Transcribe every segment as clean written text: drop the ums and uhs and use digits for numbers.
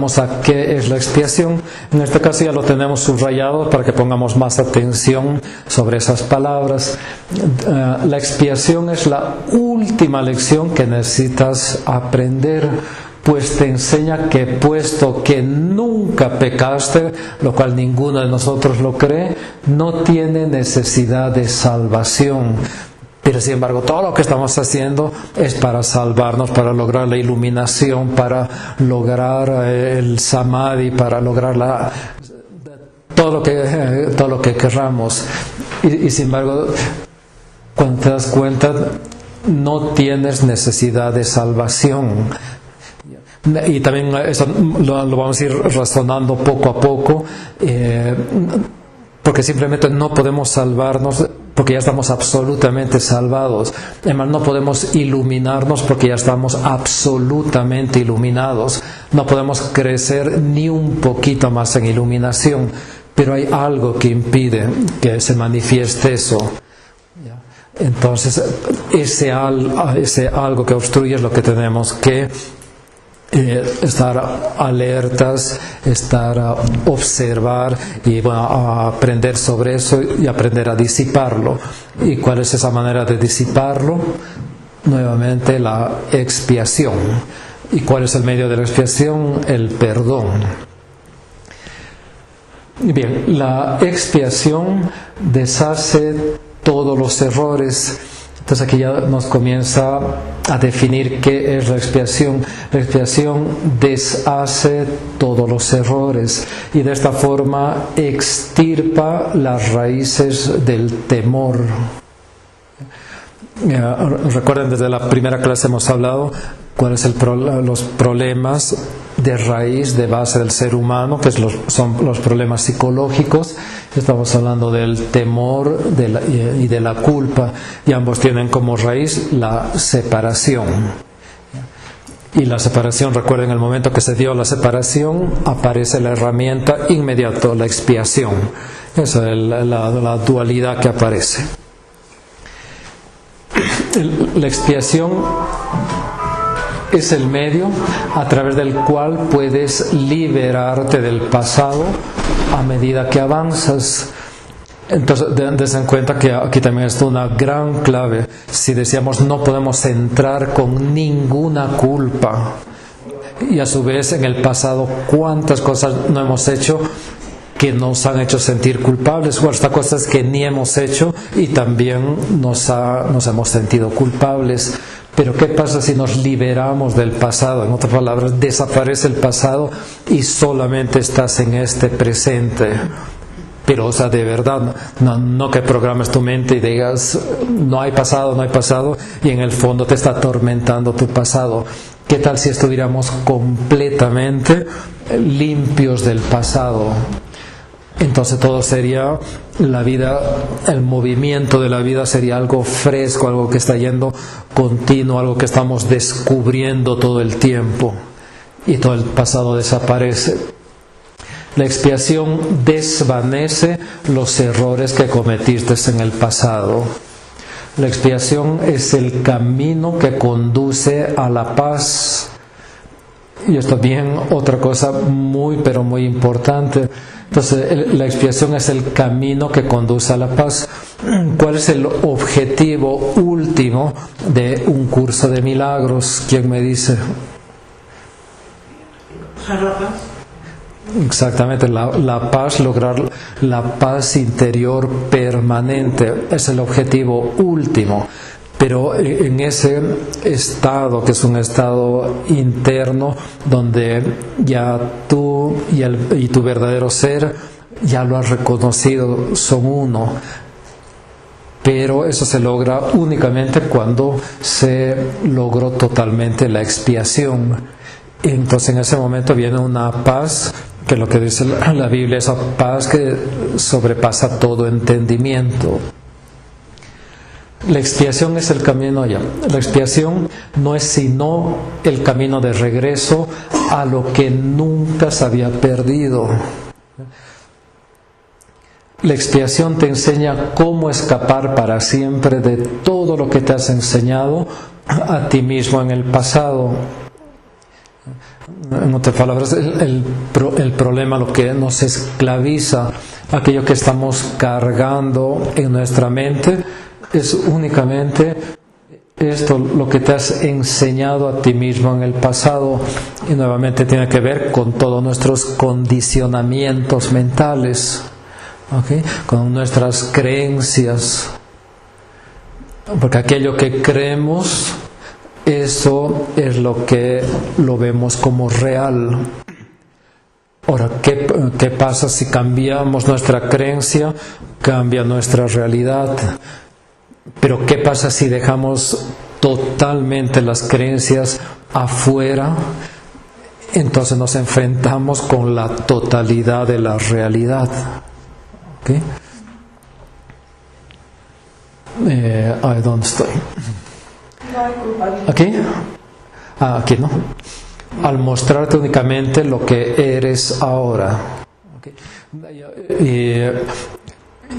vamos a qué es la expiación. En este caso ya lo tenemos subrayado para que pongamos más atención sobre esas palabras. La expiación es la última lección que necesitas aprender, pues te enseña que puesto que nunca pecaste, lo cual ninguno de nosotros lo cree, no tiene necesidad de salvación. Pero sin embargo, todo lo que estamos haciendo es para salvarnos, para lograr la iluminación, para lograr el samadhi, para lograr todo lo que querramos. Y sin embargo, cuando te das cuenta, no tienes necesidad de salvación. Y también eso lo vamos a ir razonando poco a poco, porque simplemente no podemos salvarnos porque ya estamos absolutamente salvados. Además, no podemos iluminarnos porque ya estamos absolutamente iluminados. No podemos crecer ni un poquito más en iluminación, pero hay algo que impide que se manifieste eso. Entonces, ese algo que obstruye es lo que tenemos que estar alertas, observar y a aprender sobre eso y aprender a disiparlo. ¿Y cuál es esa manera de disiparlo? Nuevamente la expiación. ¿Y cuál es el medio de la expiación? El perdón. Bien, la expiación deshace todos los errores. Entonces aquí ya nos comienza a definir qué es la expiación. La expiación deshace todos los errores y de esta forma extirpa las raíces del temor. Recuerden, desde la primera clase hemos hablado cuáles son los problemas de raíz, de base del ser humano, que son los problemas psicológicos. Estamos hablando del temor y de la culpa, y ambos tienen como raíz la separación. Y la separación, recuerden, el momento que se dio la separación, aparece la herramienta inmediata, la expiación. Esa es la dualidad que aparece. La expiación es el medio a través del cual puedes liberarte del pasado a medida que avanzas. Entonces, des en cuenta que aquí también está una gran clave. Si decíamos no podemos entrar con ninguna culpa, y a su vez en el pasado cuántas cosas no hemos hecho que nos han hecho sentir culpables, o hasta cosas que ni hemos hecho y también nos hemos sentido culpables. Pero ¿qué pasa si nos liberamos del pasado? En otras palabras, desaparece el pasado y solamente estás en este presente. Pero, o sea, de verdad, no que programes tu mente y digas, no hay pasado, y en el fondo te está atormentando tu pasado. ¿Qué tal si estuviéramos completamente limpios del pasado? Entonces todo sería la vida, el movimiento de la vida sería algo fresco, algo que está yendo continuo, algo que estamos descubriendo todo el tiempo, y todo el pasado desaparece. La expiación desvanece los errores que cometiste en el pasado. La expiación es el camino que conduce a la paz. Y esto también otra cosa pero muy importante. Entonces, la expiación es el camino que conduce a la paz. ¿Cuál es el objetivo último de un curso de milagros? ¿Quién me dice? La paz. Exactamente, la paz, lograr la paz interior permanente es el objetivo último. Pero en ese estado, que es un estado interno, donde ya tú y tu verdadero ser ya lo has reconocido, son uno. Pero eso se logra únicamente cuando se logró totalmente la expiación. Entonces en ese momento viene una paz, que lo que dice la Biblia, esa paz que sobrepasa todo entendimiento. La expiación es el camino allá. La expiación no es sino el camino de regreso a lo que nunca se había perdido. La expiación te enseña cómo escapar para siempre de todo lo que te has enseñado a ti mismo en el pasado. En otras palabras, el problema, lo que nos esclaviza, aquello que estamos cargando en nuestra mente, es únicamente esto, lo que te has enseñado a ti mismo en el pasado, y nuevamente tiene que ver con todos nuestros condicionamientos mentales, ¿okay? Con nuestras creencias, porque aquello que creemos, eso es lo que lo vemos como real. Ahora, ¿qué pasa si cambiamos nuestra creencia? Cambia nuestra realidad. Pero ¿qué pasa si dejamos totalmente las creencias afuera? Entonces nos enfrentamos con la totalidad de la realidad. ¿Okay? ¿Dónde estoy? ¿Aquí? Aquí, ¿no? Al mostrarte únicamente lo que eres ahora. ¿Okay?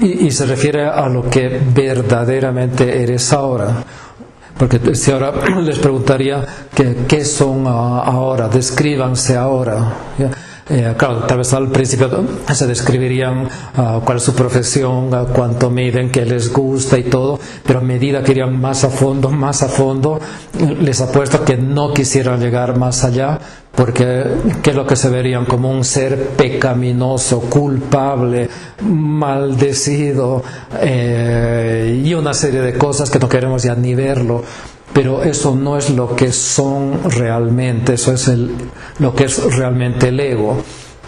Y se refiere a lo que verdaderamente eres ahora. Porque si ahora les preguntaría qué son ahora, descríbanse ahora. Claro, tal vez al principio se describirían cuál es su profesión, cuánto miden, qué les gusta y todo, pero a medida que irían más a fondo, les apuesto que no quisieran llegar más allá, porque ¿qué es lo que se verían? Como un ser pecaminoso, culpable, maldecido, y una serie de cosas que no queremos ya ni verlo. Pero eso no es lo que son realmente, eso es lo que es realmente el ego.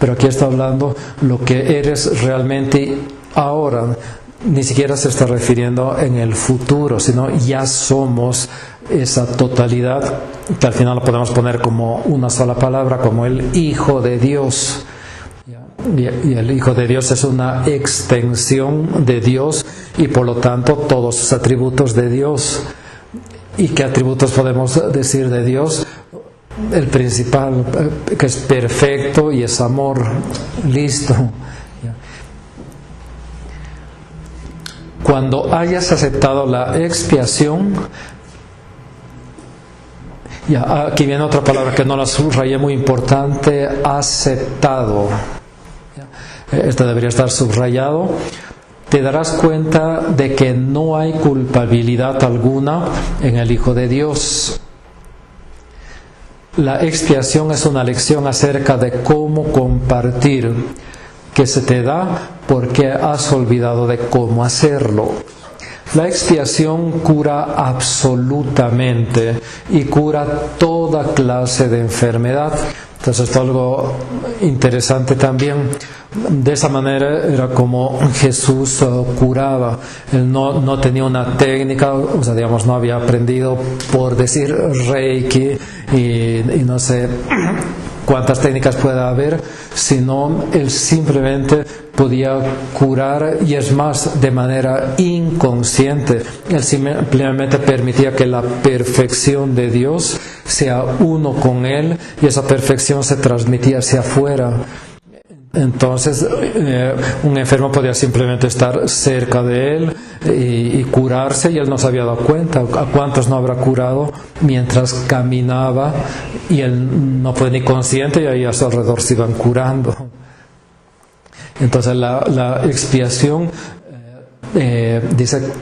Pero aquí está hablando lo que eres realmente ahora. Ni siquiera se está refiriendo en el futuro, sino ya somos esa totalidad, que al final lo podemos poner como una sola palabra, como el Hijo de Dios. Y el Hijo de Dios es una extensión de Dios y por lo tanto todos sus atributos de Dios. ¿Y qué atributos podemos decir de Dios? El principal, que es perfecto y es amor. Listo. Cuando hayas aceptado la expiación, aquí viene otra palabra que no la subrayé, muy importante: aceptado. Esto debería estar subrayado. Te darás cuenta de que no hay culpabilidad alguna en el Hijo de Dios. La expiación es una lección acerca de cómo compartir, que se te da porque has olvidado de cómo hacerlo. La expiación cura absolutamente y cura toda clase de enfermedad. Entonces esto es algo interesante también. De esa manera era como Jesús curaba. Él no tenía una técnica, o sea, digamos, no había aprendido por decir Reiki y no sé cuántas técnicas pueda haber, sino él simplemente podía curar, y es más, de manera inconsciente. Él simplemente permitía que la perfección de Dios sea uno con él, y esa perfección se transmitía hacia afuera. Entonces un enfermo podía simplemente estar cerca de él y curarse, y él no se había dado cuenta. ¿A cuántos no habrá curado mientras caminaba y él no fue ni consciente, y ahí a su alrededor se iban curando? Entonces la expiación dice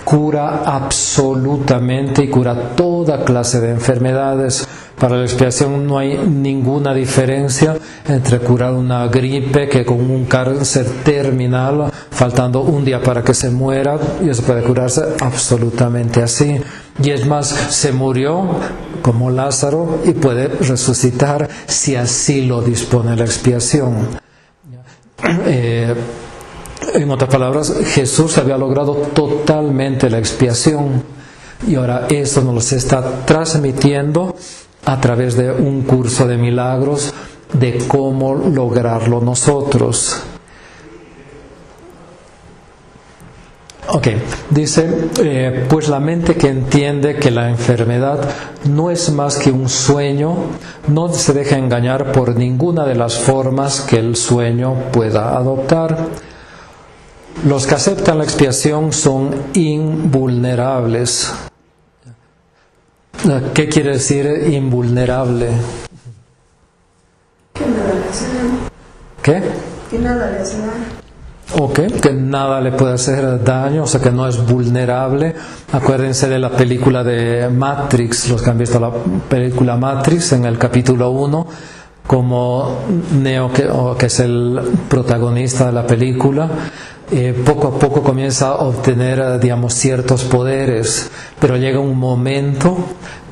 cura absolutamente y cura toda clase de enfermedades. Para la expiación no hay ninguna diferencia entre curar una gripe que con un cáncer terminal, faltando un día para que se muera, y eso puede curarse absolutamente así. Y es más, se murió como Lázaro y puede resucitar si así lo dispone la expiación. En otras palabras, Jesús había logrado totalmente la expiación, y ahora esto nos está transmitiendo a través de un curso de milagros de cómo lograrlo nosotros. Ok, dice, pues la mente que entiende que la enfermedad no es más que un sueño, no se deja engañar por ninguna de las formas que el sueño pueda adoptar. Los que aceptan la expiación son invulnerables. ¿Qué quiere decir invulnerable? ¿Qué? Que nada le hace daño. Ok, que nada le puede hacer daño, o sea que no es vulnerable. Acuérdense de la película de Matrix, los que han visto la película Matrix, en el capítulo 1, como Neo, que es el protagonista de la película, poco a poco comienza a obtener, digamos, ciertos poderes, pero llega un momento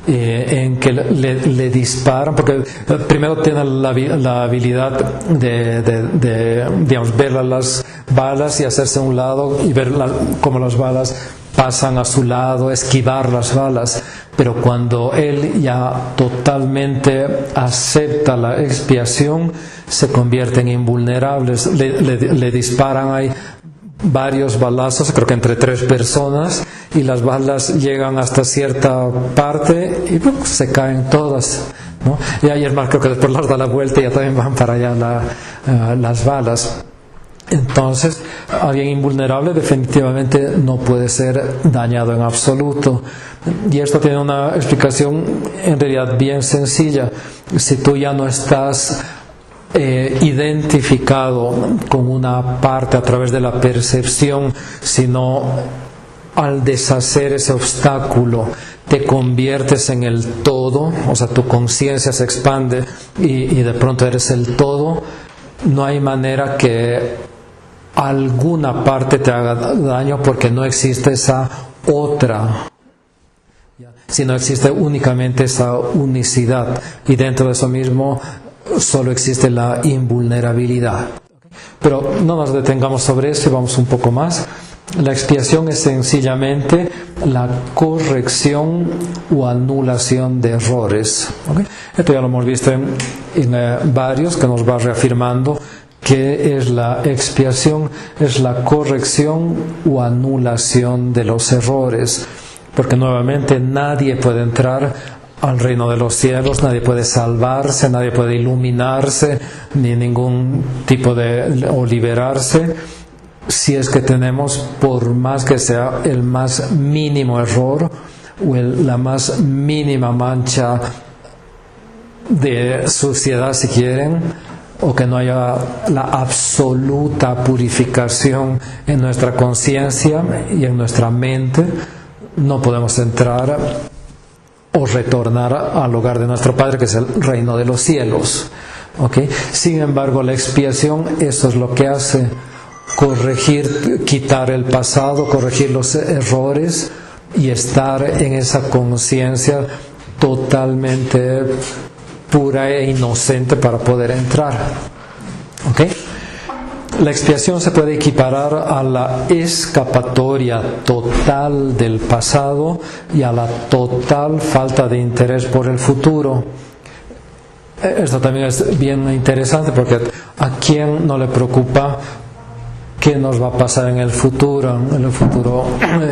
en que le disparan, porque primero tiene la habilidad de digamos, ver las balas y hacerse a un lado y ver cómo las balas pasan a su lado, esquivar las balas. Pero cuando él ya totalmente acepta la expiación, se convierten en invulnerables. Le disparan ahí varios balazos, creo que entre 3 personas, y las balas llegan hasta cierta parte y se caen todas, ¿no? Y ayer más creo que después las da la vuelta y ya también van para allá las balas. Entonces, alguien invulnerable definitivamente no puede ser dañado en absoluto. Y esto tiene una explicación en realidad bien sencilla. Si tú ya no estás identificado con una parte a través de la percepción, sino al deshacer ese obstáculo te conviertes en el todo, o sea, tu conciencia se expande y de pronto eres el todo, no hay manera que alguna parte te haga daño, porque no existe esa otra, sino existe únicamente esa unicidad, y dentro de eso mismo solo existe la invulnerabilidad. Pero no nos detengamos sobre eso y vamos un poco más. La expiación es sencillamente la corrección o anulación de errores. ¿Okay? Esto ya lo hemos visto en varios, que nos va reafirmando que es la expiación, es la corrección o anulación de los errores, porque nuevamente nadie puede entrar al reino de los cielos, nadie puede salvarse, nadie puede iluminarse, ni ningún tipo o liberarse, si es que tenemos, por más que sea el más mínimo error o la más mínima mancha de suciedad, si quieren, o que no haya la absoluta purificación en nuestra conciencia y en nuestra mente, no podemos entrar o retornar al hogar de nuestro Padre, que es el reino de los cielos. ¿Okay? Sin embargo, la expiación, eso es lo que hace: corregir, quitar el pasado, corregir los errores y estar en esa conciencia totalmente pura e inocente para poder entrar. ¿Okay? La expiación se puede equiparar a la escapatoria total del pasado y a la total falta de interés por el futuro. Esto también es bien interesante, porque ¿a quién no le preocupa qué nos va a pasar en el futuro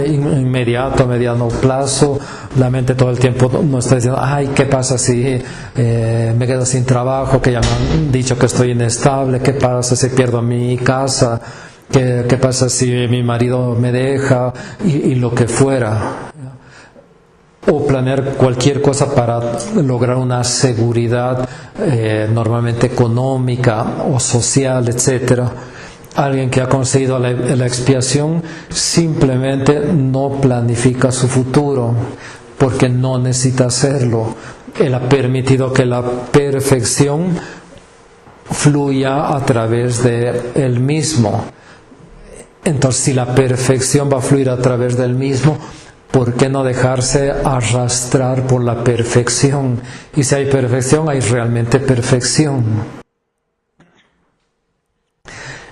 inmediato, a mediano plazo? La mente todo el tiempo nos está diciendo: ay, ¿qué pasa si me quedo sin trabajo? Que ya me han dicho que estoy inestable. ¿Qué pasa si pierdo mi casa? ¿Qué pasa si mi marido me deja? Y lo que fuera. O planear cualquier cosa para lograr una seguridad normalmente económica o social, etcétera. Alguien que ha conseguido la expiación simplemente no planifica su futuro, porque no necesita hacerlo. Él ha permitido que la perfección fluya a través de él mismo. Entonces, si la perfección va a fluir a través del mismo, ¿por qué no dejarse arrastrar por la perfección? Y si hay perfección, hay realmente perfección.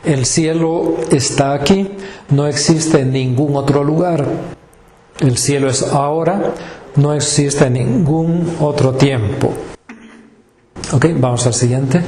El cielo está aquí, no existe en ningún otro lugar. El cielo es ahora, no existe en ningún otro tiempo. Ok, vamos al siguiente.